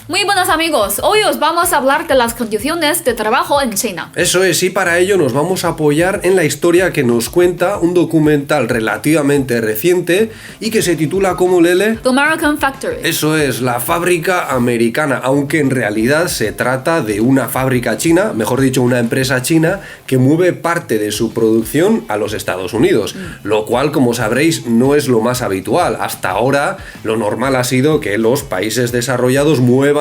Muy buenos amigos, hoy os vamos a hablar de las condiciones de trabajo en China. Eso es, y para ello nos vamos a apoyar en la historia que nos cuenta un documental relativamente reciente y que se titula como Lele. The American Factory. Eso es, la fábrica americana, aunque en realidad se trata de una fábrica china, mejor dicho, una empresa china que mueve parte de su producción a los Estados Unidos, lo cual, como sabréis, no es lo más habitual. Hasta ahora lo normal ha sido que los países desarrollados muevan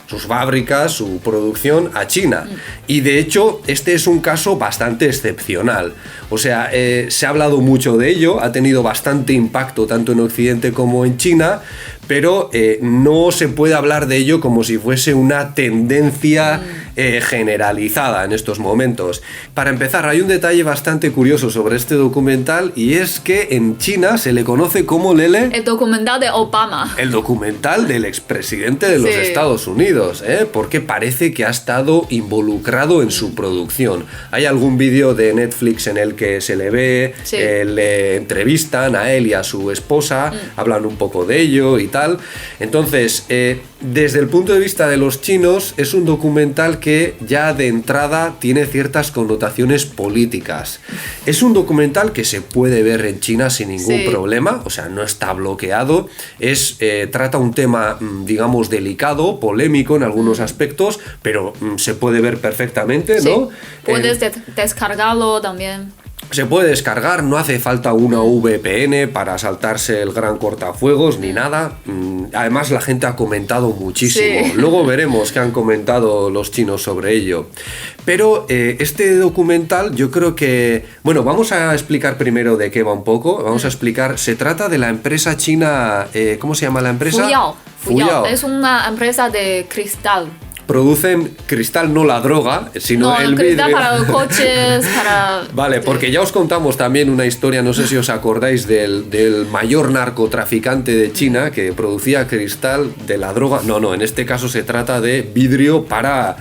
sus fábricas, su producción a China. Y de hecho, este es un caso bastante excepcional. O sea, se ha hablado mucho de ello, ha tenido bastante impacto tanto en Occidente como en China, pero no se puede hablar de ello como si fuese una tendencia generalizada en estos momentos. Para empezar, hay un detalle bastante curioso sobre este documental y es que en China se le conoce como Lele. El documental de Obama. El documental del expresidente de los Estados Unidos, porque parece que ha estado involucrado en su producción. Hay algún vídeo de Netflix en el que se le ve, le entrevistan a él y a su esposa, hablan un poco de ello y tal. Entonces, desde el punto de vista de los chinos, es un documental que ya de entrada tiene ciertas connotaciones políticas. Es un documental que se puede ver en China sin ningún problema, o sea, no está bloqueado. Trata un tema, digamos, delicado, polémico en algunos aspectos, pero se puede ver perfectamente, ¿no? Puedes descargarlo también. Se puede descargar, no hace falta una VPN para saltarse el gran cortafuegos ni nada. Además, la gente ha comentado muchísimo. Luego veremos qué han comentado los chinos sobre ello. Pero este documental, yo creo que... Bueno, vamos a explicar primero de qué va un poco. Vamos a explicar, se trata de la empresa china... ¿cómo se llama la empresa? Fuyao. Es una empresa de cristal. Producen cristal, no la droga, sino el cristal vidrio. para los coches, para... Vale, porque ya os contamos también una historia, no sé si os acordáis, del mayor narcotraficante de China que producía cristal de la droga. No, en este caso se trata de vidrio para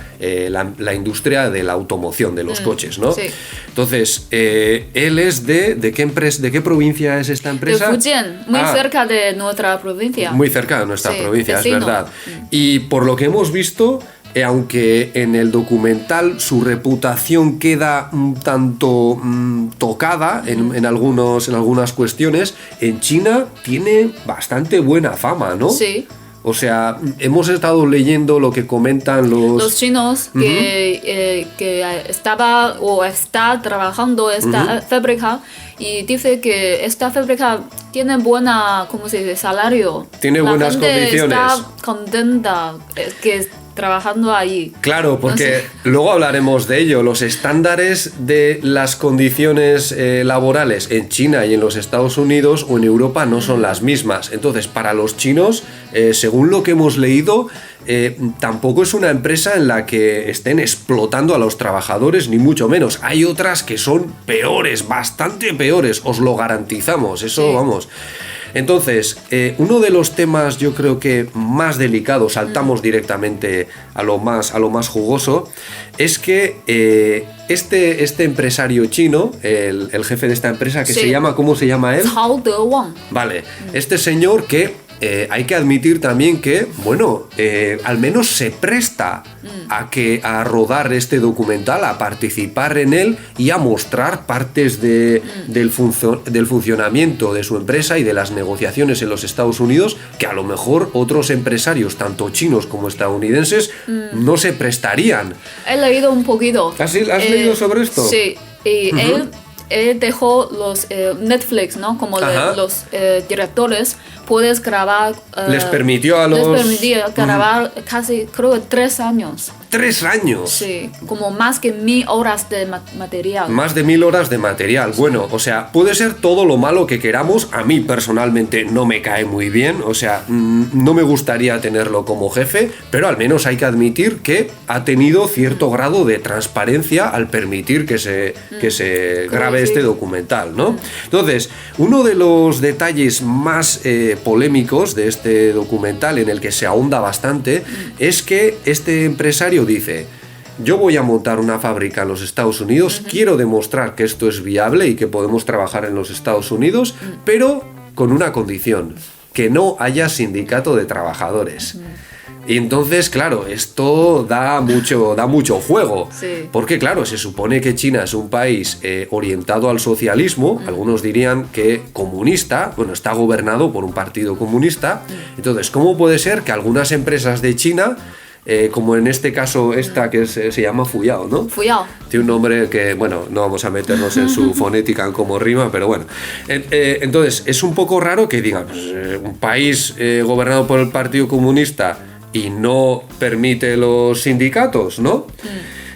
la industria de la automoción, de los coches, ¿no? Sí. Entonces, él es ¿de qué empresa, de qué provincia es esta empresa? De Fujian, muy cerca de nuestra provincia. Muy cerca de nuestra provincia, vecino. Es verdad. Y por lo que hemos visto... aunque en el documental su reputación queda un tanto tocada en algunas cuestiones, en China tiene bastante buena fama, ¿no? Sí. O sea, hemos estado leyendo lo que comentan los chinos que estaba o está trabajando esta fábrica y dice que esta fábrica tiene buena, ¿cómo se dice? Salario. Tiene buenas condiciones. Está contenta que trabajando ahí. Claro, porque luego hablaremos de ello. Los estándares de las condiciones laborales en China y en los Estados Unidos o en Europa no son las mismas. Entonces, para los chinos, según lo que hemos leído, tampoco es una empresa en la que estén explotando a los trabajadores, ni mucho menos. Hay otras que son peores, bastante peores, os lo garantizamos. Eso, vamos... Entonces, uno de los temas yo creo que más delicados, saltamos directamente a lo más jugoso, es que este empresario chino, el jefe de esta empresa, que se llama, ¿cómo se llama él? Cao De-wang. Vale, este señor que hay que admitir también que, bueno, al menos se presta a rodar este documental, a participar en él y a mostrar partes del funcionamiento de su empresa y de las negociaciones en los Estados Unidos que a lo mejor otros empresarios, tanto chinos como estadounidenses, no se prestarían. He leído un poquito. ¿Has leído sobre esto? Sí, y él dejó los Netflix, ¿no? Como los directores, puedes grabar... les permitió grabar casi, creo que 3 años. ¿3 años? Sí, como más que 1000 horas de material. Más de 1000 horas de material. Bueno, o sea, puede ser todo lo malo que queramos. A mí personalmente no me cae muy bien. O sea, no me gustaría tenerlo como jefe, pero al menos hay que admitir que ha tenido cierto grado de transparencia al permitir que se grabe este documental, ¿no? Entonces, uno de los detalles más polémicos de este documental, en el que se ahonda bastante, es que este empresario dice: yo voy a montar una fábrica en los Estados Unidos, quiero demostrar que esto es viable y que podemos trabajar en los Estados Unidos, pero con una condición: que no haya sindicato de trabajadores. Y entonces, claro, esto da mucho juego. Sí. Porque, claro, se supone que China es un país orientado al socialismo, algunos dirían que comunista, bueno, está gobernado por un partido comunista. Entonces, ¿cómo puede ser que algunas empresas de China, como en este caso esta que se llama Fuyao, ¿no? Fuyao. Tiene un nombre que, bueno, no vamos a meternos en su fonética, en cómo rima, pero bueno. Entonces, es un poco raro que digan, pues, un país gobernado por el Partido Comunista y no permite los sindicatos, ¿no?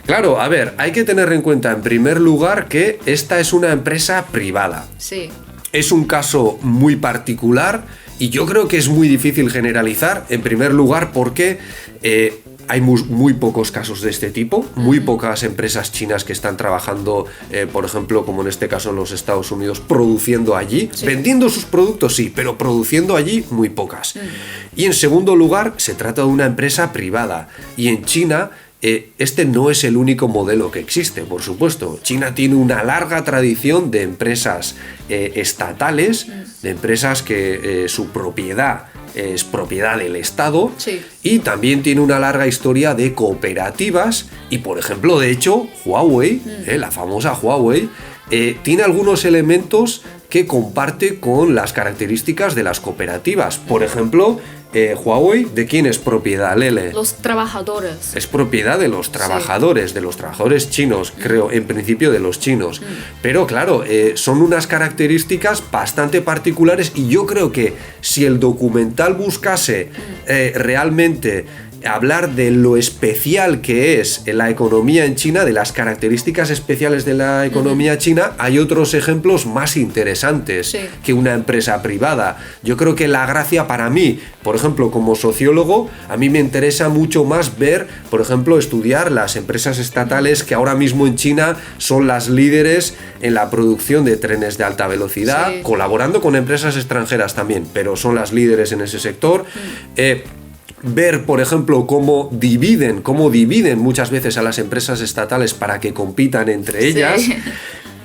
Claro, a ver, hay que tener en cuenta en primer lugar que esta es una empresa privada. Sí. Es un caso muy particular y yo creo que es muy difícil generalizar, en primer lugar porque hay muy pocos casos de este tipo, muy pocas empresas chinas que están trabajando, por ejemplo, como en este caso en los Estados Unidos, produciendo allí, vendiendo sus productos sí, pero produciendo allí muy pocas. Y en segundo lugar, se trata de una empresa privada y en China este no es el único modelo que existe, por supuesto. China tiene una larga tradición de empresas estatales, de empresas que su propiedad es propiedad del Estado, Sí. y también tiene una larga historia de cooperativas y, por ejemplo, de hecho, Huawei, la famosa Huawei, tiene algunos elementos que comparte con las características de las cooperativas. Por ejemplo, Huawei, ¿de quién es propiedad, Lele? Los trabajadores. Es propiedad de los trabajadores, de los trabajadores chinos, creo, en principio de los chinos. Pero claro, son unas características bastante particulares y yo creo que si el documental buscase realmente hablar de lo especial que es la economía en China, de las características especiales de la economía china, hay otros ejemplos más interesantes que una empresa privada. Yo creo que la gracia para mí, por ejemplo, como sociólogo, a mí me interesa mucho más ver, por ejemplo, estudiar las empresas estatales que ahora mismo en China son las líderes en la producción de trenes de alta velocidad, colaborando con empresas extranjeras también, pero son las líderes en ese sector. Ver, por ejemplo, cómo dividen muchas veces a las empresas estatales para que compitan entre ellas.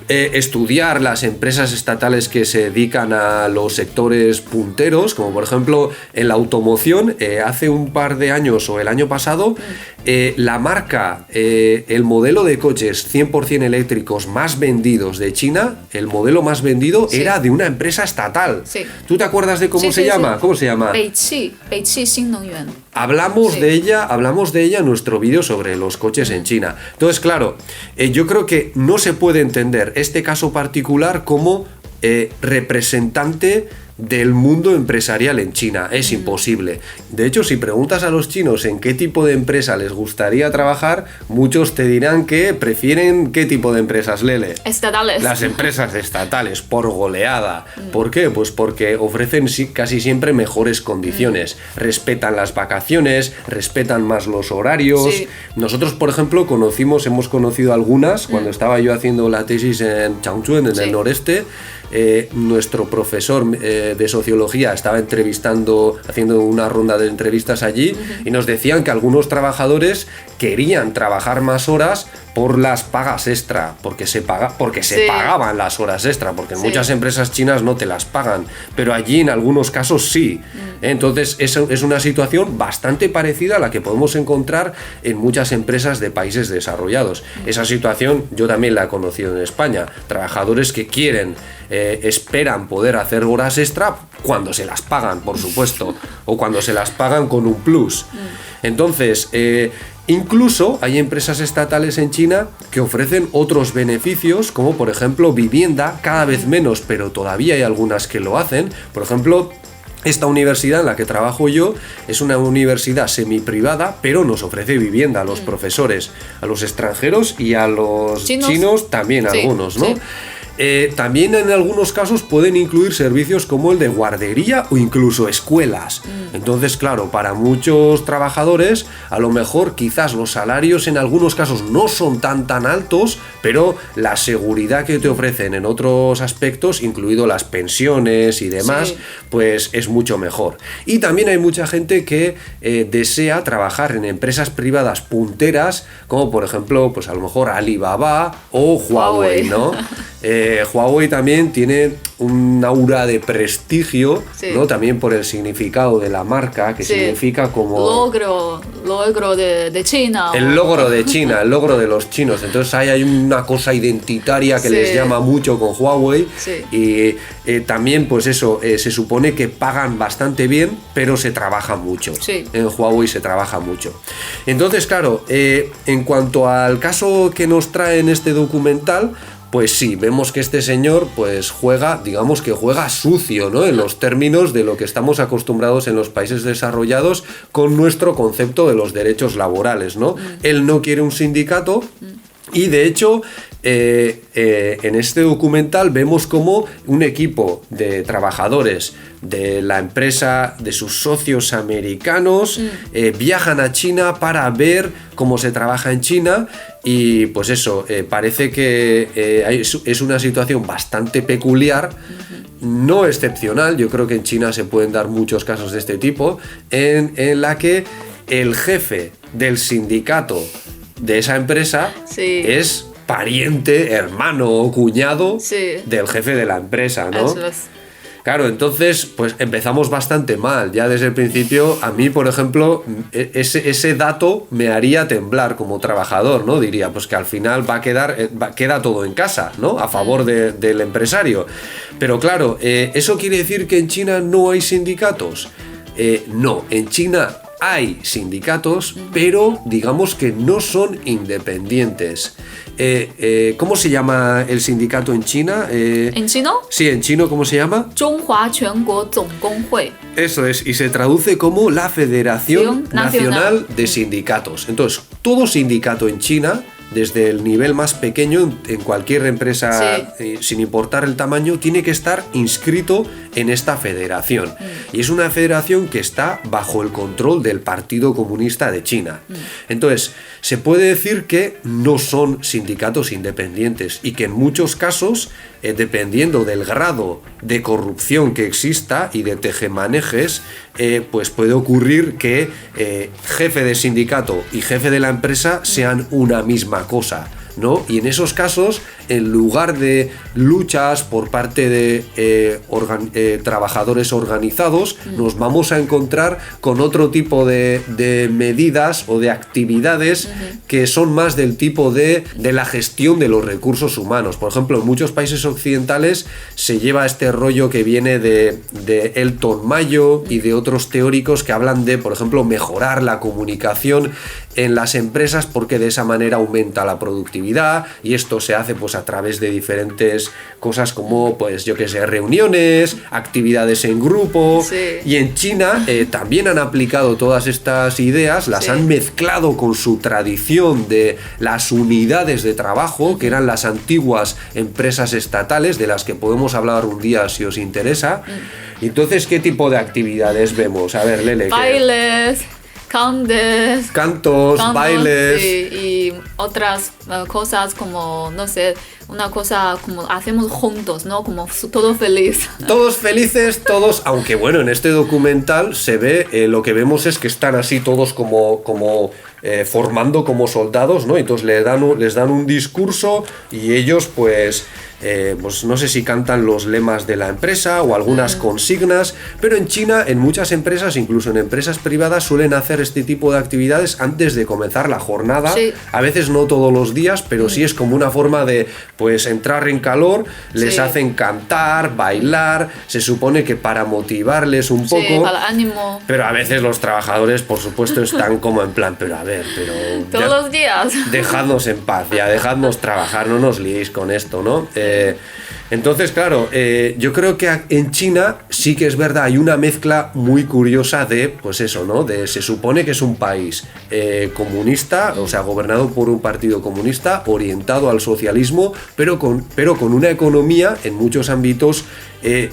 Estudiar las empresas estatales que se dedican a los sectores punteros, como por ejemplo en la automoción, hace un par de años o el año pasado, la marca, el modelo de coches 100% eléctricos más vendidos de China, el modelo más vendido era de una empresa estatal. ¿Tú te acuerdas de cómo se llama? ¿Cómo se llama? Beiqi Xinengyuan. Hablamos de ella en nuestro vídeo sobre los coches en China. Entonces, claro, yo creo que no se puede entender este caso particular como representante del mundo empresarial en China. Es imposible. De hecho, si preguntas a los chinos en qué tipo de empresa les gustaría trabajar, muchos te dirán que prefieren qué tipo de empresas, Lele. Estatales. Las empresas estatales, por goleada. ¿Por qué? Pues porque ofrecen casi siempre mejores condiciones. Respetan las vacaciones, respetan más los horarios. Nosotros, por ejemplo, hemos conocido algunas cuando estaba yo haciendo la tesis en Changchun, en el noreste. Nuestro profesor de sociología estaba haciendo una ronda de entrevistas allí y nos decían que algunos trabajadores querían trabajar más horas por las pagas extra, porque se pagaban las horas extra, porque en muchas empresas chinas no te las pagan, pero allí en algunos casos sí. Entonces es una situación bastante parecida a la que podemos encontrar en muchas empresas de países desarrollados. Esa situación yo también la he conocido en España. Trabajadores que esperan poder hacer horas extra cuando se las pagan, por supuesto, o cuando se las pagan con un plus. Entonces, incluso hay empresas estatales en China que ofrecen otros beneficios, como por ejemplo vivienda, cada vez menos, pero todavía hay algunas que lo hacen. Por ejemplo, esta universidad en la que trabajo yo es una universidad semiprivada, pero nos ofrece vivienda a los profesores, a los extranjeros y a los chinos también, algunos, ¿no? También en algunos casos pueden incluir servicios como el de guardería o incluso escuelas. Entonces, claro, para muchos trabajadores, a lo mejor quizás los salarios en algunos casos no son tan altos, pero la seguridad que te ofrecen en otros aspectos, incluido las pensiones y demás, pues es mucho mejor. Y también hay mucha gente que desea trabajar en empresas privadas punteras, como por ejemplo, pues a lo mejor Alibaba o Huawei, ¿no? Huawei también tiene un aura de prestigio, Sí. ¿no? También por el significado de la marca, que Sí. significa como... logro de China. El logro de China, el logro de los chinos. Entonces ahí hay una cosa identitaria que Sí. les llama mucho con Huawei. Sí. Y también, pues eso, se supone que pagan bastante bien, pero se trabaja mucho. Sí. En Huawei se trabaja mucho. Entonces, claro, en cuanto al caso que nos trae en este documental, pues sí, vemos que este señor pues juega, digamos que juega sucio, ¿no? En los términos de lo que estamos acostumbrados en los países desarrollados con nuestro concepto de los derechos laborales, ¿no? Él no quiere un sindicato y de hecho en este documental vemos como un equipo de trabajadores de la empresa, de sus socios americanos, viajan a China para ver cómo se trabaja en China y pues eso, parece que es una situación bastante peculiar, no excepcional, yo creo que en China se pueden dar muchos casos de este tipo, en la que el jefe del sindicato de esa empresa Sí. es pariente, hermano o cuñado Sí. del jefe de la empresa, ¿no? Eso es. Claro, entonces, pues empezamos bastante mal. Ya desde el principio, a mí, por ejemplo, ese dato me haría temblar como trabajador, ¿no? Diría, pues que al final queda todo en casa, ¿no? A favor del empresario. Pero claro, ¿eso quiere decir que en China no hay sindicatos? No, en China hay sindicatos, pero digamos que no son independientes. ¿Cómo se llama el sindicato en China? ¿En chino? Sí, en chino, ¿cómo se llama? 中华全国总工会. Eso es, y se traduce como la Federación Nacional de Sindicatos. Entonces, todo sindicato en China, desde el nivel más pequeño, en cualquier empresa, sin importar el tamaño, tiene que estar inscrito en esta federación. Y es una federación que está bajo el control del Partido Comunista de China. Entonces, se puede decir que no son sindicatos independientes y que en muchos casos, dependiendo del grado de corrupción que exista y de tejemanejes, pues puede ocurrir que jefe de sindicato y jefe de la empresa sean una misma cosa, ¿no? Y en esos casos, en lugar de luchas por parte de trabajadores organizados, nos vamos a encontrar con otro tipo de medidas o de actividades que son más del tipo de la gestión de los recursos humanos. Por ejemplo, en muchos países occidentales se lleva este rollo que viene de Elton Mayo y de otros teóricos que hablan de, por ejemplo, mejorar la comunicación en las empresas porque de esa manera aumenta la productividad y esto se hace pues a través de diferentes cosas como pues yo que sé, reuniones, actividades en grupo. Sí. Y en China también han aplicado todas estas ideas, las han mezclado con su tradición de las unidades de trabajo, que eran las antiguas empresas estatales de las que podemos hablar un día si os interesa. Entonces, ¿qué tipo de actividades vemos? A ver, Lele. Bailes, Cantos, bailes. Sí, y otras cosas como, no sé, una cosa como hacemos juntos, ¿no? Como todo feliz. Todos felices, todos, aunque bueno, en este documental se ve, lo que vemos es que están así todos como formando como soldados, ¿no? Entonces les dan un discurso y ellos pues no sé si cantan los lemas de la empresa o algunas consignas, pero en China, en muchas empresas, incluso en empresas privadas, suelen hacer este tipo de actividades antes de comenzar la jornada. Sí. A veces no todos los días, pero sí es como una forma de pues entrar en calor, les hacen cantar, bailar, se supone que para motivarles un poco. Sí, para el ánimo. Pero a veces los trabajadores, por supuesto, están como en plan, pero a ver, Todos los días. dejadnos en paz, ya, dejadnos trabajar, no nos liéis con esto, ¿no? Entonces, claro, yo creo que en China sí que es verdad, hay una mezcla muy curiosa de, pues eso, ¿no? Se supone que es un país comunista, o sea, gobernado por un partido comunista, orientado al socialismo, pero con una economía en muchos ámbitos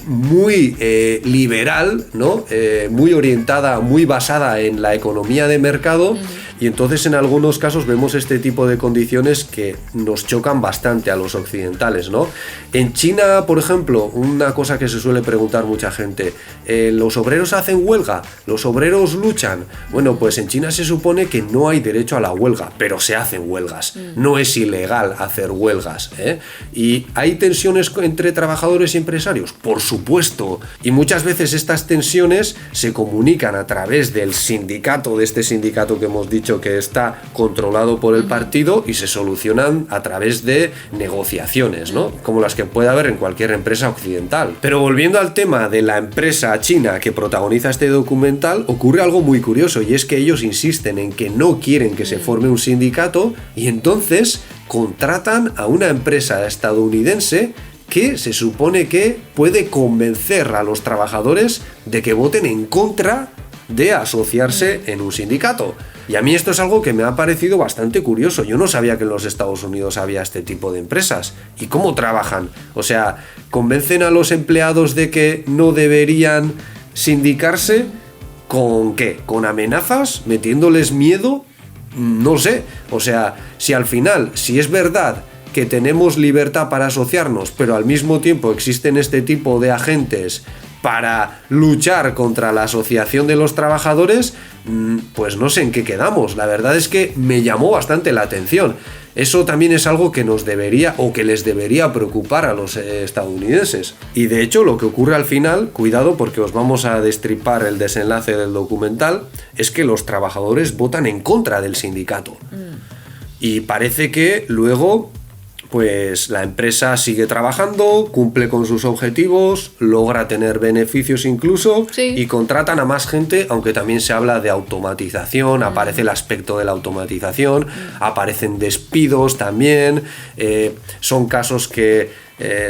muy liberal, ¿no? Muy orientada, muy basada en la economía de mercado, y entonces en algunos casos vemos este tipo de condiciones que nos chocan bastante a los occidentales, ¿no? En China, por ejemplo, una cosa que se suele preguntar mucha gente, ¿los obreros hacen huelga? ¿Los obreros luchan? Bueno, pues en China se supone que no hay derecho a la huelga, pero se hacen huelgas. No es ilegal hacer huelgas, ¿eh? ¿Y hay tensiones entre trabajadores y empresarios? Por supuesto. Y muchas veces estas tensiones se comunican a través del sindicato, de este sindicato que hemos dicho que está controlado por el partido, y se solucionan a través de negociaciones, ¿no? Como las que puede haber en cualquier empresa occidental. Pero volviendo al tema de la empresa china que protagoniza este documental, ocurre algo muy curioso, y es que ellos insisten en que no quieren que se forme un sindicato, y entonces contratan a una empresa estadounidense que se supone que puede convencer a los trabajadores de que voten en contra de asociarse en un sindicato. Y a mí esto es algo que me ha parecido bastante curioso. Yo no sabía que en los Estados Unidos había este tipo de empresas. ¿Y cómo trabajan? O sea, ¿convencen a los empleados de que no deberían sindicarse? ¿Con qué? ¿Con amenazas? ¿Metiéndoles miedo? No sé. O sea, si al final, si es verdad que tenemos libertad para asociarnos, pero al mismo tiempo existen este tipo de agentes para luchar contra la asociación de los trabajadores, pues no sé en qué quedamos. La verdad es que me llamó bastante la atención. Eso también es algo que nos debería, o que les debería preocupar a los estadounidenses. Y de hecho lo que ocurre al final, cuidado porque os vamos a destripar el desenlace del documental, es que los trabajadores votan en contra del sindicato. Y parece que luego pues la empresa sigue trabajando, cumple con sus objetivos, logra tener beneficios incluso, sí, y contratan a más gente, aunque también se habla de automatización, aparece el aspecto de la automatización, aparecen despidos también, son casos que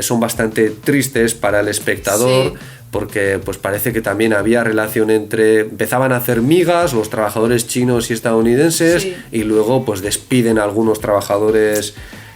son bastante tristes para el espectador. Sí. Porque pues parece que también había relación entre... Empezaban a hacer migas los trabajadores chinos y estadounidenses, sí, y luego pues despiden a algunos trabajadores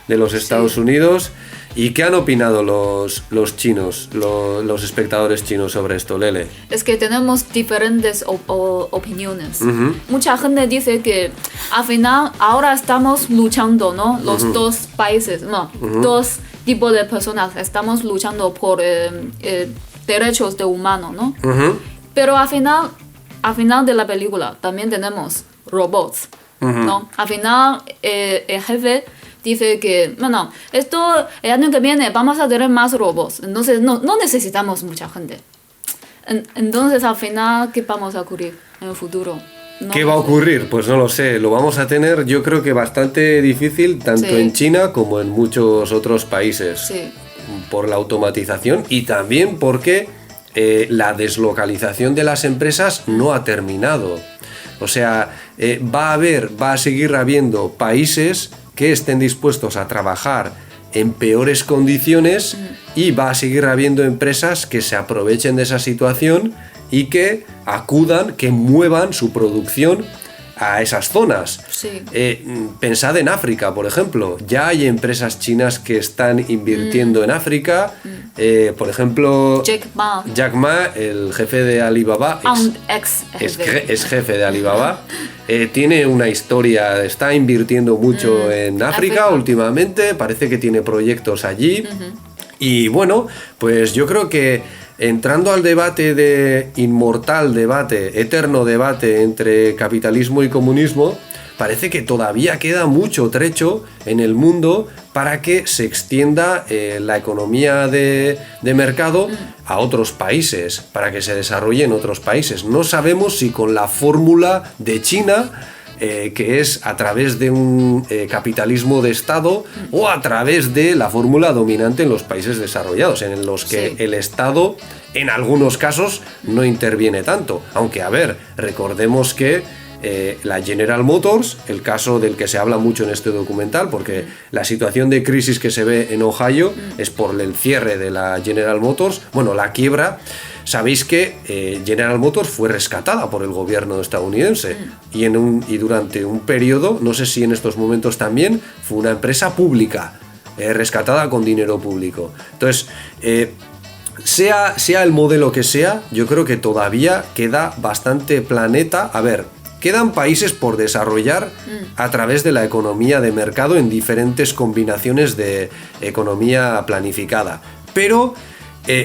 de los Estados Unidos. ¿Y qué han opinado los chinos, los espectadores chinos sobre esto, Lele? Es que tenemos diferentes opiniones. Mucha gente dice que al final ahora estamos luchando, ¿no? Los dos países, no, dos tipos de personas estamos luchando por derechos de humano, ¿no? Pero al final de la película también tenemos robots, ¿no? Al final el jefe dice que, bueno, el año que viene vamos a tener más robots, entonces no necesitamos mucha gente. Entonces, al final, ¿qué vamos a ocurrir en el futuro? ¿Qué va a ocurrir? Pues no lo sé, lo vamos a tener yo creo que bastante difícil, tanto en China como en muchos otros países, por la automatización y también porque la deslocalización de las empresas no ha terminado. O sea, va a seguir habiendo países que estén dispuestos a trabajar en peores condiciones y va a seguir habiendo empresas que se aprovechen de esa situación y que acudan, que muevan su producción a esas zonas. Pensad en África, por ejemplo. Ya hay empresas chinas que están invirtiendo en África. Por ejemplo, Jack Ma, el jefe de Alibaba, ex jefe de Alibaba, tiene una historia, está invirtiendo mucho en África últimamente, parece que tiene proyectos allí. Y bueno, pues yo creo que entrando al debate eterno debate entre capitalismo y comunismo, parece que todavía queda mucho trecho en el mundo para que se extienda la economía de mercado a otros países, para que se desarrolle en otros países. No sabemos si con la fórmula de China, que es a través de un capitalismo de Estado, o a través de la fórmula dominante en los países desarrollados, en los que el Estado en algunos casos no interviene tanto. Aunque, a ver, recordemos que la General Motors, el caso del que se habla mucho en este documental, porque la situación de crisis que se ve en Ohio es por el cierre de la General Motors, bueno, la quiebra. Sabéis que General Motors fue rescatada por el gobierno estadounidense y durante un periodo, no sé si en estos momentos también, fue una empresa pública, rescatada con dinero público. Entonces, sea el modelo que sea, yo creo que todavía queda bastante planeta. A ver, quedan países por desarrollar a través de la economía de mercado en diferentes combinaciones de economía planificada. Pero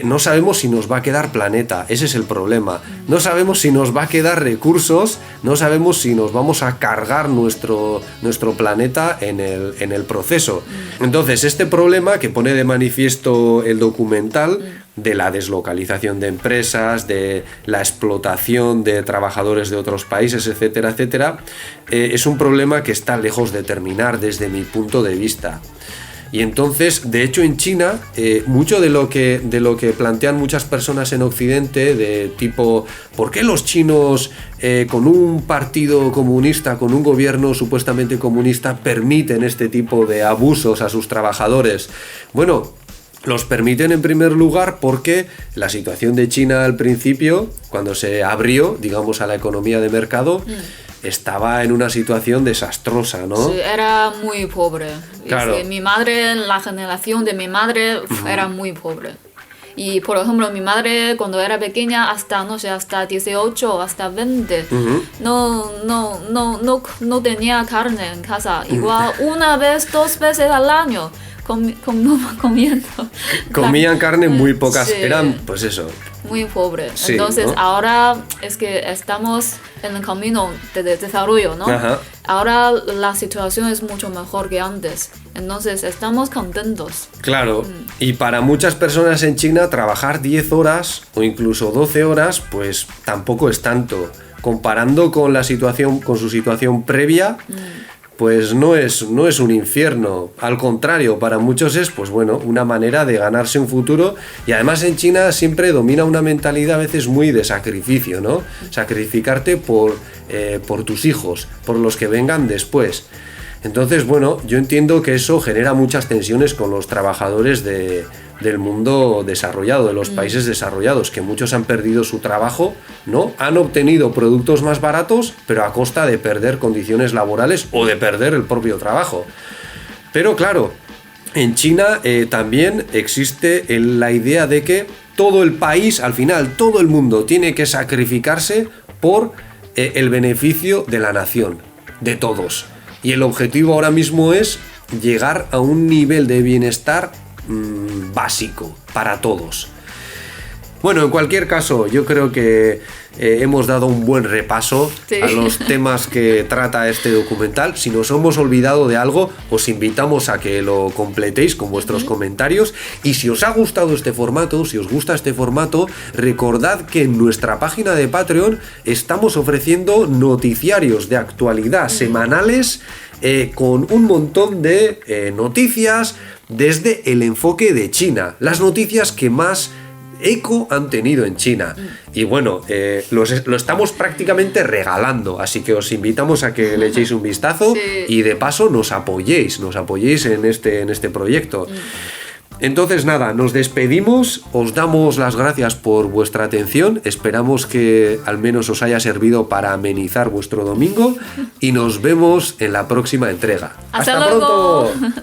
no sabemos si nos va a quedar planeta, ese es el problema. No sabemos si nos va a quedar recursos, no sabemos si nos vamos a cargar nuestro planeta en el proceso. Entonces, este problema que pone de manifiesto el documental de la deslocalización de empresas, de la explotación de trabajadores de otros países, etcétera, etcétera, es un problema que está lejos de terminar desde mi punto de vista. Y entonces, de hecho, en China, mucho de lo que plantean muchas personas en Occidente, de tipo, ¿por qué los chinos con un partido comunista, con un gobierno supuestamente comunista, permiten este tipo de abusos a sus trabajadores? Bueno, los permiten en primer lugar porque la situación de China al principio, cuando se abrió, digamos, a la economía de mercado, estaba en una situación desastrosa, ¿no? Sí, era muy pobre. Claro. Mi madre, la generación de mi madre, era muy pobre. Y, por ejemplo, mi madre, cuando era pequeña, hasta 18, hasta 20, no tenía carne en casa. Igual, una vez, 2 veces al año. Comiendo. Comían carne muy pocas, sí, eran pues eso. muy pobre. Sí, entonces, ¿no? ahora es que estamos en el camino de desarrollo, ¿no? Ajá. Ahora la situación es mucho mejor que antes. Entonces, estamos contentos. Claro, y para muchas personas en China trabajar 10 horas o incluso 12 horas, pues tampoco es tanto. Comparando con la situación, con su situación previa, pues no es un infierno. Al contrario, para muchos es, pues bueno, una manera de ganarse un futuro. Y además en China siempre domina una mentalidad a veces muy de sacrificio, ¿no? Sacrificarte por tus hijos, por los que vengan después. Entonces, bueno, yo entiendo que eso genera muchas tensiones con los trabajadores del mundo desarrollado, de los países desarrollados, que muchos han perdido su trabajo, ¿no? Han obtenido productos más baratos, pero a costa de perder condiciones laborales o de perder el propio trabajo. Pero claro, en China también existe la idea de que todo el país, al final, todo el mundo tiene que sacrificarse por el beneficio de la nación, de todos. Y el objetivo ahora mismo es llegar a un nivel de bienestar básico para todos. Bueno, en cualquier caso, yo creo que hemos dado un buen repaso a los temas que trata este documental. Si nos hemos olvidado de algo, os invitamos a que lo completéis con vuestros comentarios. Y si os ha gustado este formato, si os gusta este formato, recordad que en nuestra página de Patreon estamos ofreciendo noticiarios de actualidad semanales con un montón de noticias desde el enfoque de China. Las noticias que más eco han tenido en China. Y bueno, lo estamos prácticamente regalando, así que os invitamos a que le echéis un vistazo y de paso nos apoyéis en este proyecto. Entonces nada, nos despedimos, os damos las gracias por vuestra atención, esperamos que al menos os haya servido para amenizar vuestro domingo y nos vemos en la próxima entrega. ¡Hasta luego! Pronto!